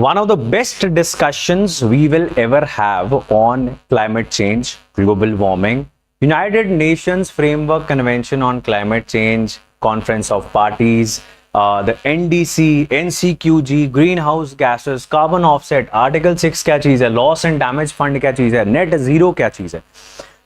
one of the best discussions we will ever have on climate change, global warming, United Nations Framework Convention on Climate Change, Conference of Parties, the NDC, NCQG, greenhouse gases, carbon offset, Article 6 क्या चीज है, loss and damage fund क्या चीज है, net zero क्या चीज है।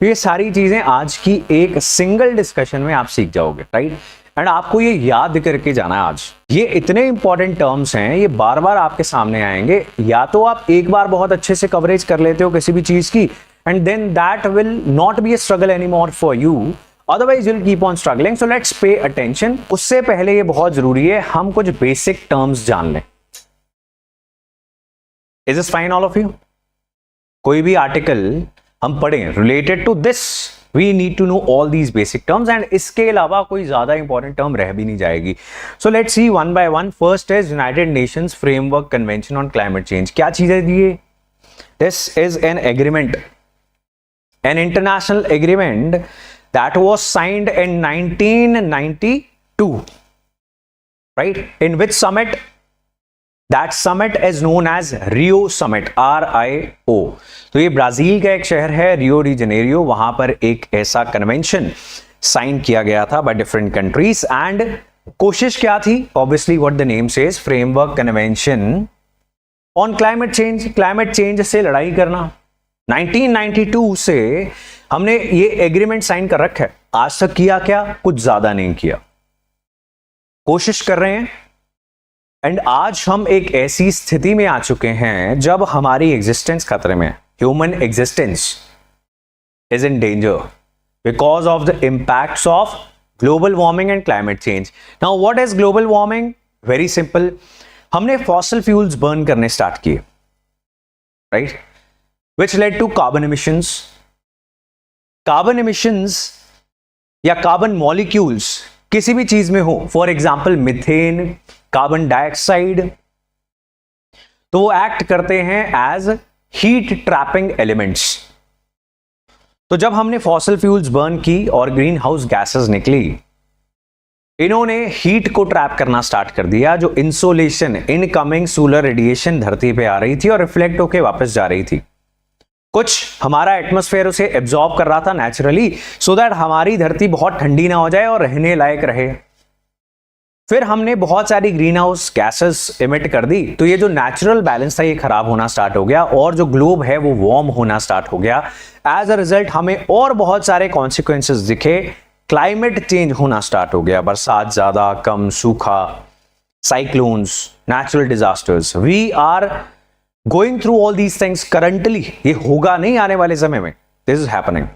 तो ये सारी चीजें आज की एक सिंगल डिस्कशन में आप सीख जाओगे, राइट। एंड आपको ये याद करके जाना है आज। ये इतने इंपॉर्टेंट टर्म्स हैं, ये बार बार आपके सामने आएंगे। या तो आप एक बार बहुत अच्छे से कवरेज कर लेते हो किसी भी चीज की, and then that will not be a struggle anymore for you, otherwise you will keep on struggling. So let's pay attention. उससे पहले ये बहुत जरूरी है हम कुछ बेसिक टर्म्स जान लें। Is this fine all of you? कोई भी आर्टिकल हम पढ़ें related to this, we need to know all these basic terms, and इसके अलावा कोई ज्यादा इंपॉर्टेंट टर्म रह भी नहीं जाएगी। So let's see one by one. First is United Nations framework convention on climate change. क्या चीज है ये? This is an agreement, an international agreement that was signed in 1992, right? In which summit? That summit is known as Rio Summit, RIO। तो ये Brazil का एक शहर है, रियो डी जेनेरियो। वहां पर एक ऐसा कन्वेंशन साइन किया गया था बाय डिफरेंट कंट्रीज, एंड कोशिश क्या थी? Obviously what the name says, framework convention on climate change. Climate change से लड़ाई करना। 1992 से हमने ये एग्रीमेंट साइन कर रखा है। आज तक किया क्या? कुछ ज्यादा नहीं किया, कोशिश कर रहे हैं। एंड आज हम एक ऐसी स्थिति में आ चुके हैं जब हमारी एग्जिस्टेंस खतरे में है। Human existence is in danger because of the impacts of global warming and climate change. Now what is global warming? Very simple, हमने फॉसिल फ्यूल्स बर्न करने स्टार्ट किए, right, which led to carbon emissions. Carbon emissions या carbon molecules किसी भी चीज में हो, for example methane, carbon dioxide, तो वो एक्ट करते हैं एज हीट ट्रैपिंग एलिमेंट्स। तो जब हमने फॉसिल फ्यूल्स बर्न की और ग्रीन हाउस गैसेस निकली, इन्होंने हीट को ट्रैप करना स्टार्ट कर दिया। जो इंसोलेशन, इनकमिंग सोलर रेडिएशन धरती पे आ रही थी और रिफ्लेक्ट होके वापस जा रही थी, कुछ हमारा एटमॉस्फेयर उसे एब्जॉर्ब कर रहा था नेचुरली, सो दैट हमारी धरती बहुत ठंडी ना हो जाए और रहने लायक रहे। फिर हमने बहुत सारी ग्रीन हाउस गैसेस इमिट कर दी, तो ये जो नेचुरल बैलेंस था ये खराब होना स्टार्ट हो गया, और जो ग्लोब है वो वार्म होना स्टार्ट हो गया। एज अ रिजल्ट हमें और बहुत सारे कॉन्सिक्वेंसेस दिखे, क्लाइमेट चेंज होना स्टार्ट हो गया। बरसात ज्यादा, कम, सूखा, cyclones, natural disasters. We are going through all these things currently. ये होगा नहीं आने वाले समय में, this is happening.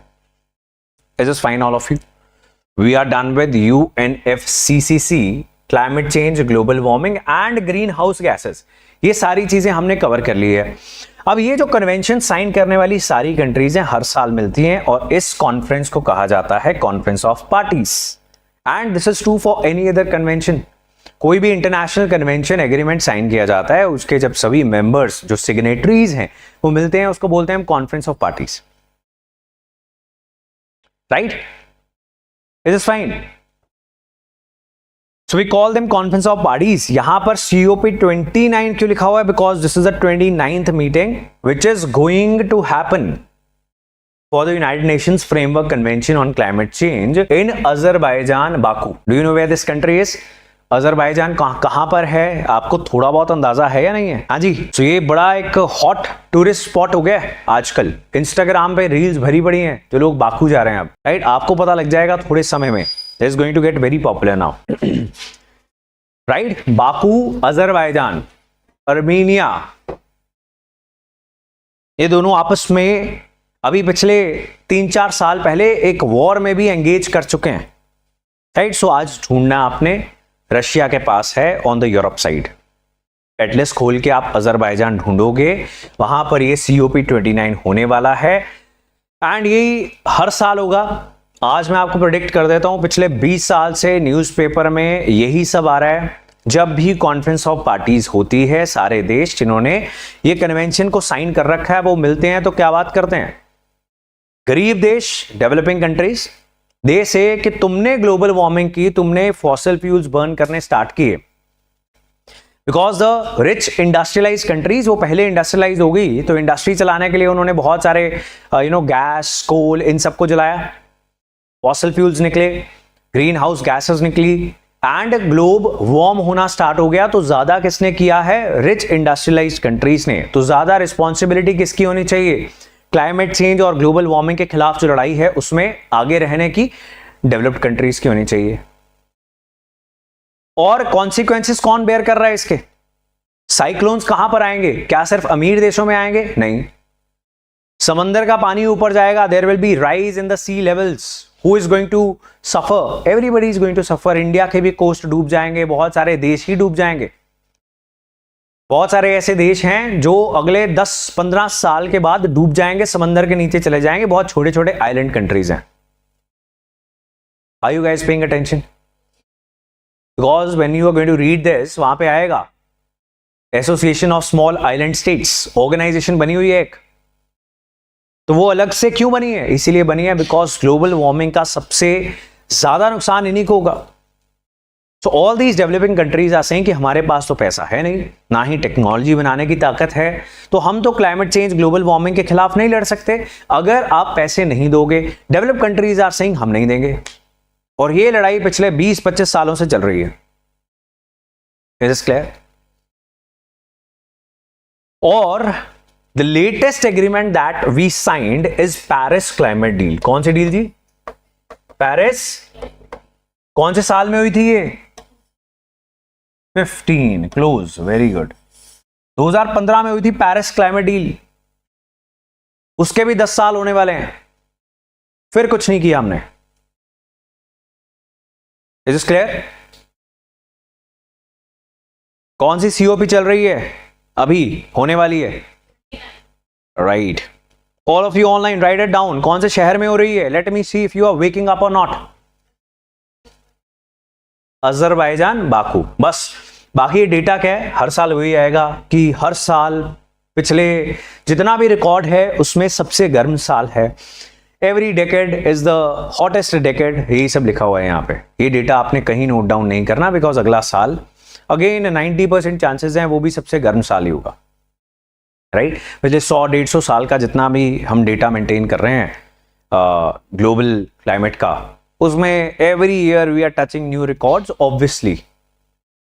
Is this fine all of you? We are done with UNFCCC, climate change, global warming and green house gases. ये सारी चीजें हमने कवर कर ली है। अब ये जो कन्वेंशन साइन करने वाली सारी कंट्रीज हैं, हर साल मिलती हैं, और इस कॉन्फ्रेंस को कहा जाता है conference of parties, and this is true for any other convention. कोई भी इंटरनेशनल कन्वेंशन एग्रीमेंट साइन किया जाता है, उसके जब सभी मेंबर्स जो सिग्नेटरीज हैं वो मिलते हैं, उसको बोलते हैं conference of parties, right? It is fine. So we call them conference of parties. यहां पर COP29 क्यों लिखा हुआ है? Because this is the 29th meeting which is going to happen for the United Nations Framework Convention on Climate Change in Azerbaijan, Baku. Do you know where this country is? Azerbaijan कहां पर है? आपको थोड़ा बहुत अंदाजा है या नहीं है? हाँ जी। तो ये बड़ा एक हॉट टूरिस्ट स्पॉट हो गया है आजकल। इंस्टाग्राम पे रील्स भरी पड़ी हैं, जो लोग बाकू जा रहे हैं अब, राइट? आपको पता लग जाएगा थोड़े समय में। It is going to get very popular now, right? Baku, Azerbaijan, Armenia, ये दोनों आपस में अभी पिछले 3-4 साल पहले एक वॉर में भी एंगेज कर चुके हैं, राइट? सो आज ढूंढना आपने रशिया के पास है on the Europe side. Atlas खोल के आप अजरबैजान ढूंढोगे, वहां पर ये COP29 होने वाला है, एंड ये हर साल होगा। आज मैं आपको प्रेडिक्ट कर देता हूं, पिछले 20 साल से न्यूज़पेपर में यही सब आ रहा है। जब भी कॉन्फ्रेंस ऑफ पार्टीज होती है, सारे देश जिन्होंने ये कन्वेंशन को साइन कर रखा है वो मिलते हैं, तो क्या बात करते हैं? गरीब देश, डेवलपिंग कंट्रीज, दे से कि तुमने ग्लोबल वार्मिंग की, तुमने फॉसिल फ्यूल्स बर्न करने स्टार्ट किए, because the rich industrialise countries, वो पहले इंडस्ट्रियलाइज हो गई, तो इंडस्ट्री चलाने के लिए उन्होंने बहुत सारे गैस, कोल, इन सबको जलाया, फॉसिल फ्यूल्स निकले, ग्रीन हाउस गैसेस निकली, एंड ग्लोब वार्म होना स्टार्ट हो गया। तो ज्यादा किसने किया है? रिच इंडस्ट्रियलाइज्ड कंट्रीज ने। तो ज्यादा रिस्पॉन्सिबिलिटी किसकी होनी चाहिए? क्लाइमेट चेंज और ग्लोबल वार्मिंग के खिलाफ जो लड़ाई है उसमें आगे रहने की डेवलप्ड कंट्रीज की होनी चाहिए। और कॉन्सिक्वेंसेस कौन बेयर कर रहा है इसके? साइक्लोन्स कहां पर आएंगे? क्या सिर्फ अमीर देशों में आएंगे? नहीं, समंदर का पानी ऊपर जाएगा, there will be rise in the sea levels. Who is going to suffer? Everybody is going to suffer. India के भी कोस्ट डूब जाएंगे, बहुत सारे देश ही डूब जाएंगे। बहुत सारे ऐसे देश हैं जो अगले 10-15 साल के बाद डूब जाएंगे, समंदर के नीचे चले जाएंगे। बहुत छोटे छोटे आइलैंड कंट्रीज हैं। Are you guys paying attention? Because when you are going to read this, वहां पे आएगा association of small island states, organisation बनी हुई है एक। तो वो अलग से क्यों बनी है? इसीलिए बनी है बिकॉज ग्लोबल वार्मिंग का सबसे ज्यादा नुकसान इन्हीं को होगा। So all these developing countries are saying कि हमारे पास तो पैसा है नहीं, ना ही टेक्नोलॉजी बनाने की ताकत है, तो हम तो क्लाइमेट चेंज, ग्लोबल वार्मिंग के खिलाफ नहीं लड़ सकते। अगर आप पैसे नहीं दोगे, डेवलप कंट्रीज आर सेइंग हम नहीं देंगे। और ये लड़ाई पिछले 20-25 सालों से चल रही है। Is this clear? और the latest agreement that we signed is Paris climate deal. कौन सी डील जी? पेरिस। कौन से साल में हुई थी ये? 15 क्लोज, वेरी गुड। 2015 में हुई थी पेरिस क्लाइमेट डील। उसके भी 10 साल होने वाले हैं, फिर कुछ नहीं किया हमने। Is this clear? कौन सी सीओपी चल रही है अभी, होने वाली है? Right, all of you online, write it down. कौन से शहर में हो रही है? Let me see if you are waking up और नॉट। Azerbaijan, Baku. बस बाकी डेटा क्या है, हर साल वही आएगा कि हर साल पिछले जितना भी रिकॉर्ड है उसमें सबसे गर्म साल है। Every decade is the hottest decade, यही सब लिखा हुआ है यहाँ पे। ये डेटा आपने कहीं नोट डाउन नहीं करना, बिकॉज अगला साल अगेन 90% चांसेस हैं वो भी सबसे गर्म साल ही होगा। राइट, पिछले 100-150 साल का जितना भी हम डेटा मेंटेन कर रहे हैं ग्लोबल क्लाइमेट का, उसमें every year we are touching new records obviously.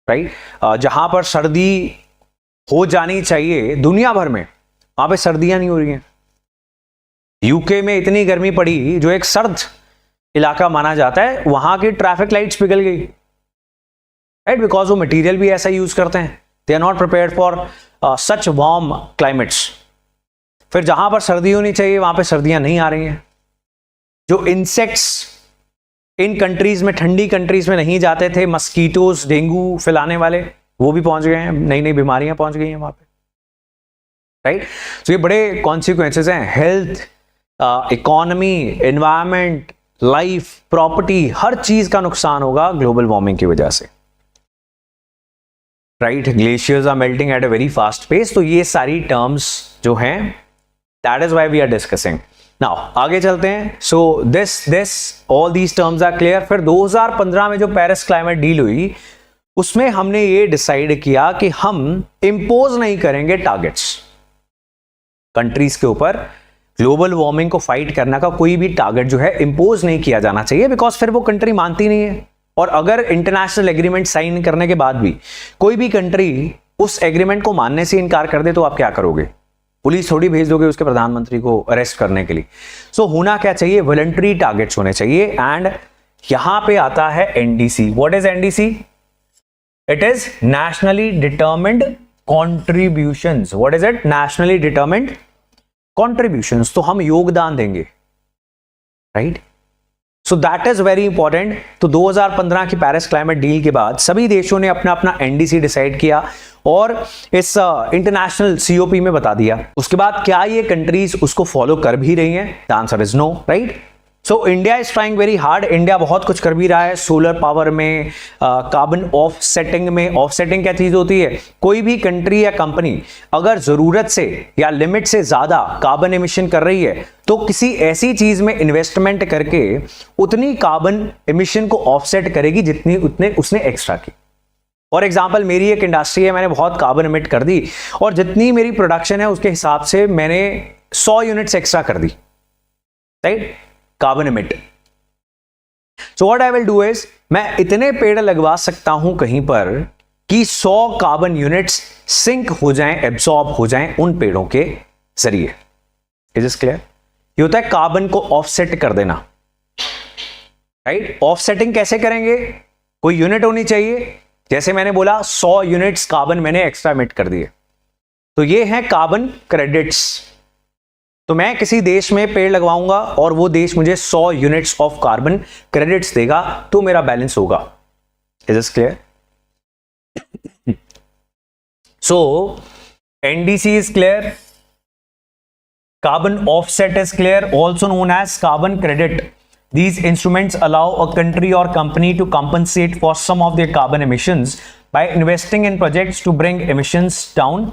Right, जहां पर सर्दी हो जानी चाहिए दुनिया भर में, वहां पे सर्दियां नहीं हो रही हैं। यूके में इतनी गर्मी पड़ी, जो एक सर्द इलाका माना जाता है, वहां की ट्रैफिक लाइट्स पिघल गई। राइट, बिकॉज वो मटेरियल भी ऐसा यूज करते हैं, they are not prepared for such warm climates. फिर जहां पर सर्दी होनी चाहिए वहां पे सर्दियां नहीं आ रही हैं। जो इंसेक्ट्स इन कंट्रीज में, ठंडी कंट्रीज में नहीं जाते थे, मस्कीटोज, डेंगू फैलाने वाले, वो भी पहुंच गए हैं, नई नई बीमारियां पहुंच गई हैं वहां पे। राइट, तो ये बड़े कॉन्सिक्वेंसेस हैं। Health, economy, environment, life, property, हर चीज का नुकसान होगा ग्लोबल वार्मिंग की वजह से। Right, glaciers are melting at a very fast pace. तो ये सारी टर्म्स जो हैं, that is why we are discussing. Now आगे चलते हैं। So this all these terms are clear. फिर 2015 में जो पेरिस क्लाइमेट डील हुई, उसमें हमने ये डिसाइड किया कि हम इंपोज नहीं करेंगे टारगेट्स कंट्रीज के ऊपर। ग्लोबल वार्मिंग को फाइट करने का कोई भी टारगेट जो है इंपोज नहीं किया जाना चाहिए, बिकॉज फिर वो कंट्री मानती नहीं है। और अगर इंटरनेशनल एग्रीमेंट साइन करने के बाद भी कोई भी कंट्री उस एग्रीमेंट को मानने से इनकार कर दे, तो आप क्या करोगे? पुलिस थोड़ी भेज दोगे उसके प्रधानमंत्री को अरेस्ट करने के लिए। सो होना क्या चाहिए? वॉलंटरी टारगेट्स होने चाहिए। एंड यहां पे आता है NDC. What is NDC? It is nationally determined contributions. What is it? Nationally determined contributions. तो हम योगदान देंगे। Right, so that is very important. तो 2015 की पेरिस क्लाइमेट डील के बाद सभी देशों ने अपना अपना एनडीसी डिसाइड किया और इस इंटरनेशनल सीओपी में बता दिया। उसके बाद क्या ये कंट्रीज उसको फॉलो कर भी रही हैं? The answer is no. Right, so India is trying very hard. India बहुत कुछ कर भी रहा है, सोलर पावर में, कार्बन ऑफसेटिंग में। ऑफसेटिंग क्या चीज होती है? कोई भी कंट्री या कंपनी अगर जरूरत से या लिमिट से ज्यादा कार्बन एमिशन कर रही है, तो किसी ऐसी चीज में इन्वेस्टमेंट करके उतनी कार्बन एमिशन को ऑफसेट करेगी जितनी उसने एक्स्ट्रा की। फॉर एग्जाम्पल मेरी एक इंडस्ट्री है, मैंने बहुत कार्बन एमिट कर दी और जितनी मेरी प्रोडक्शन है उसके हिसाब से मैंने 100 यूनिट्स एक्स्ट्रा कर दी, right, carbon emit. So what I will do is, मैं इतने पेड़ लगवा सकता हूं कहीं पर कि 100 कार्बन यूनिट्स सिंक हो जाएं, एब्सॉर्ब हो जाएं उन पेड़ों के जरिए। Is this clear? ये होता है कार्बन को ऑफसेट कर देना, राइट। ऑफसेटिंग कैसे करेंगे? कोई यूनिट होनी चाहिए, जैसे मैंने बोला 100 यूनिट्स कार्बन मैंने एक्स्ट्रा एमिट कर दिए, तो ये है कार्बन क्रेडिट्स। तो मैं किसी देश में पेड़ लगवाऊंगा और वो देश मुझे 100 यूनिट्स ऑफ कार्बन क्रेडिट्स देगा, तो मेरा बैलेंस होगा। Is this clear? So NDC is clear, carbon offset is clear, also known as carbon credit. These instruments allow a country or company to compensate for some of their carbon emissions by investing in projects to bring emissions down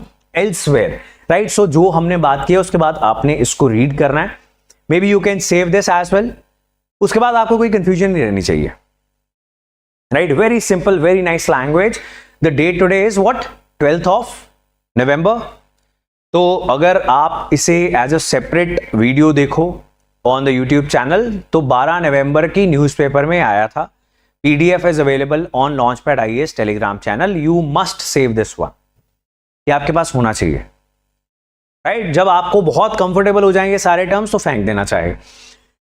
elsewhere. Right? So जो हमने बात की है उसके बाद आपने इसको read करना है. Maybe you can save this as well. उसके बाद आपको कोई confusion नहीं रहनी चाहिए. Right? Very simple, very nice language. The date today is what? 12th of November. तो अगर आप इसे एज अ सेपरेट वीडियो देखो ऑन द यूट्यूब चैनल तो 12 नवंबर की न्यूज़पेपर में आया था. PDF is available on launchpad IAS Telegram channel. You must save this one. ये आपके पास होना चाहिए, राइट? जब आपको बहुत कंफर्टेबल हो जाएंगे सारे टर्म्स तो फेंक देना चाहिए.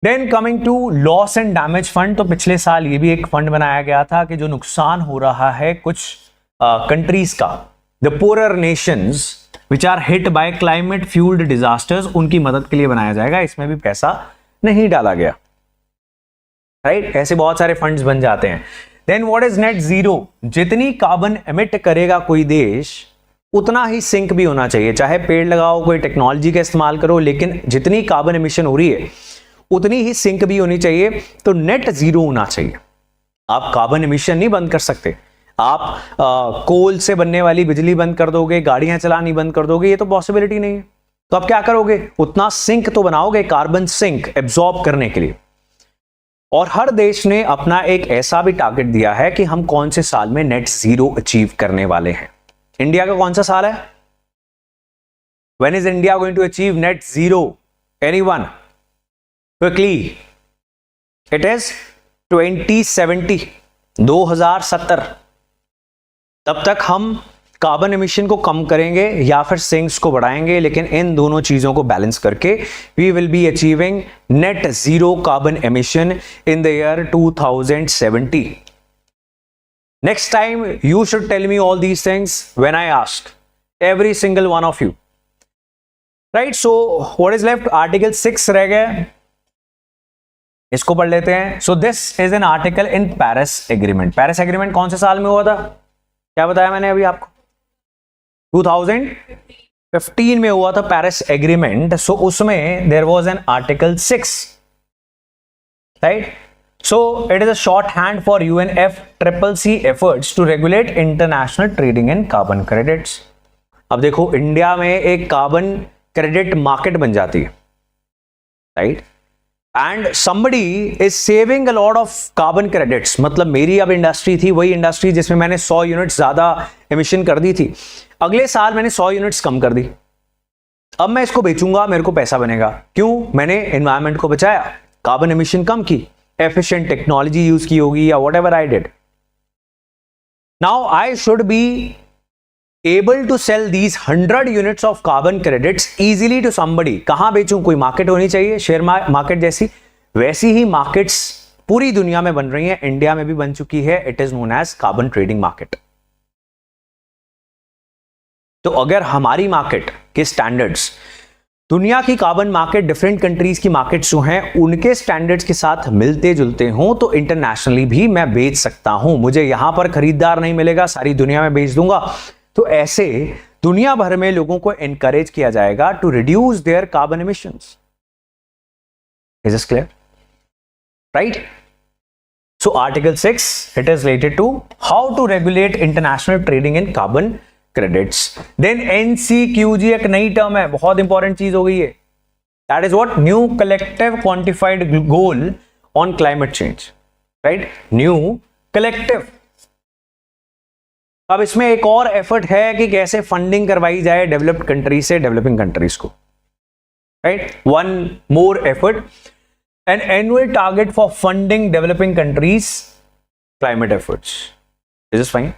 Then coming to loss and damage fund, तो पिछले साल ये भी एक फंड बनाया गया था कि जो नुकसान हो रहा है कुछ कंट्रीज का, the poorer Nations which are hit by climate fueled disasters, उनकी मदद के लिए बनाया जाएगा. इसमें भी पैसा नहीं डाला गया, राइट? ऐसे बहुत सारे फंड्स बन जाते हैं. Then what is net zero? जितनी कार्बन एमिट करेगा कोई देश उतना ही सिंक भी होना चाहिए. चाहे पेड़ लगाओ, कोई टेक्नोलॉजी का इस्तेमाल करो, लेकिन जितनी कार्बन एमिशन हो रही है उतनी ही सिंक भी होनी चाहिए. तो नेट जीरो होना चाहिए. आप कार्बन एमिशन नहीं बंद कर सकते. आप कोल से बनने वाली बिजली बंद कर दोगे, गाड़ियां चलानी बंद कर दोगे, ये तो पॉसिबिलिटी नहीं है. तो आप क्या करोगे? उतना सिंक तो बनाओगे, कार्बन सिंक एब्जॉर्ब करने के लिए. और हर देश ने अपना एक ऐसा भी टारगेट दिया है कि हम कौन से साल में नेट जीरो अचीव करने वाले हैं. इंडिया का कौन सा साल है? When is India going to achieve net zero? Anyone? Quickly. It is 2070, 2070. तब तक हम कार्बन एमिशन को कम करेंगे या फिर सिंक्स को बढ़ाएंगे, लेकिन इन दोनों चीजों को बैलेंस करके we will be achieving net zero carbon emission in the year 2070. Next time you should tell me all these things when I ask, every single one of you, right? So what is left? Article 6 रह गया, इसको पढ़ लेते हैं. So this is an article in Paris agreement. Paris agreement कौन से साल में हुआ था? क्या बताया मैंने अभी आपको? 2015 में हुआ था पेरिस एग्रीमेंट. सो उसमें there was an article 6, right? So it is a shorthand for UNFCCC efforts to regulate international trading in carbon credits. अब देखो इंडिया में एक कार्बन क्रेडिट मार्केट बन जाती है, right? And somebody is saving a lot of carbon credits. मतलब मेरी अब इंडस्ट्री थी, वही इंडस्ट्री जिसमें मैंने 100 यूनिट्स ज्यादा एमिशन कर दी थी, अगले साल मैंने 100 यूनिट्स कम कर दी. अब मैं इसको बेचूंगा, मेरे को पैसा बनेगा. क्यों? मैंने एनवायरमेंट को बचाया, कार्बन एमिशन कम की, एफिशिएंट टेक्नोलॉजी यूज की होगी या whatever I did. Now I should be able to sell these 100 units of carbon credits easily to somebody. कहां बेचूं? कोई मार्केट होनी चाहिए, शेयर मार्केट जैसी. वैसी ही मार्केट्स पूरी दुनिया में बन रही हैं, इंडिया में भी बन चुकी है. It is known as carbon trading market. तो अगर हमारी मार्केट के स्टैंडर्ड्स, दुनिया की कार्बन मार्केट, डिफरेंट कंट्रीज की मार्केट्स जो हैं उनके स्टैंडर्ड्स के साथ मिलते जुलते हों, तो इंटरनेशनली भी मैं बेच सकता हूं. मुझे यहां पर खरीदार नहीं मिलेगा, सारी दुनिया में बेच दूंगा. तो ऐसे दुनिया भर में लोगों को एनकरेज किया जाएगा to reduce their carbon emissions. Is this clear? Right? So article 6, it is related to how to regulate international trading in carbon credits. Then NCQG एक नई टर्म है, बहुत इंपॉर्टेंट चीज हो गई है. That is what? New collective quantified goal on climate change, right? New collective अब इसमें एक और एफर्ट है कि कैसे फंडिंग करवाई जाए डेवलप्ड कंट्री से डेवलपिंग कंट्रीज को, right? One more effort, an annual target for funding developing countries climate efforts. Is this fine?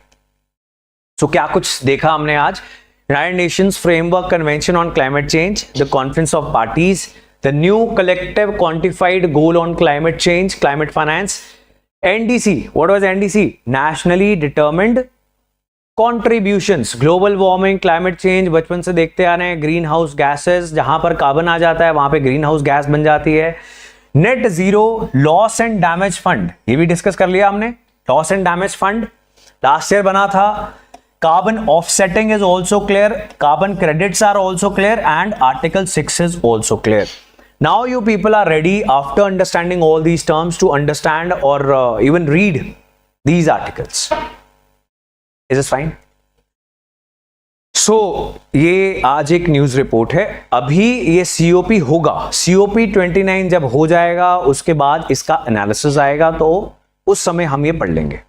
So क्या कुछ देखा हमने आज? United Nations Framework Convention on Climate Change, the Conference of Parties, the new collective quantified goal on climate change, climate finance, NDC. What was NDC? Nationally Determined Contributions. Global warming, climate change, बचपन से देखते आ रहे हैं. Green house gases, जहां पर carbon आ जाता है वहां पे ग्रीन हाउस गैस बन जाती है. Net zero loss and damage fund, ये भी डिस्कस कर लिया हमने. Loss and damage fund last year बना था. Carbon offsetting is also clear, carbon credits are also clear, and Article 6 is also clear. Now you people are ready, after understanding all these terms, to understand or even read these articles. Is this fine? So ये आज एक news report है. अभी ये COP होगा, COP 29 जब हो जाएगा उसके बाद इसका एनालिसिस आएगा, तो उस समय हम ये पढ़ लेंगे.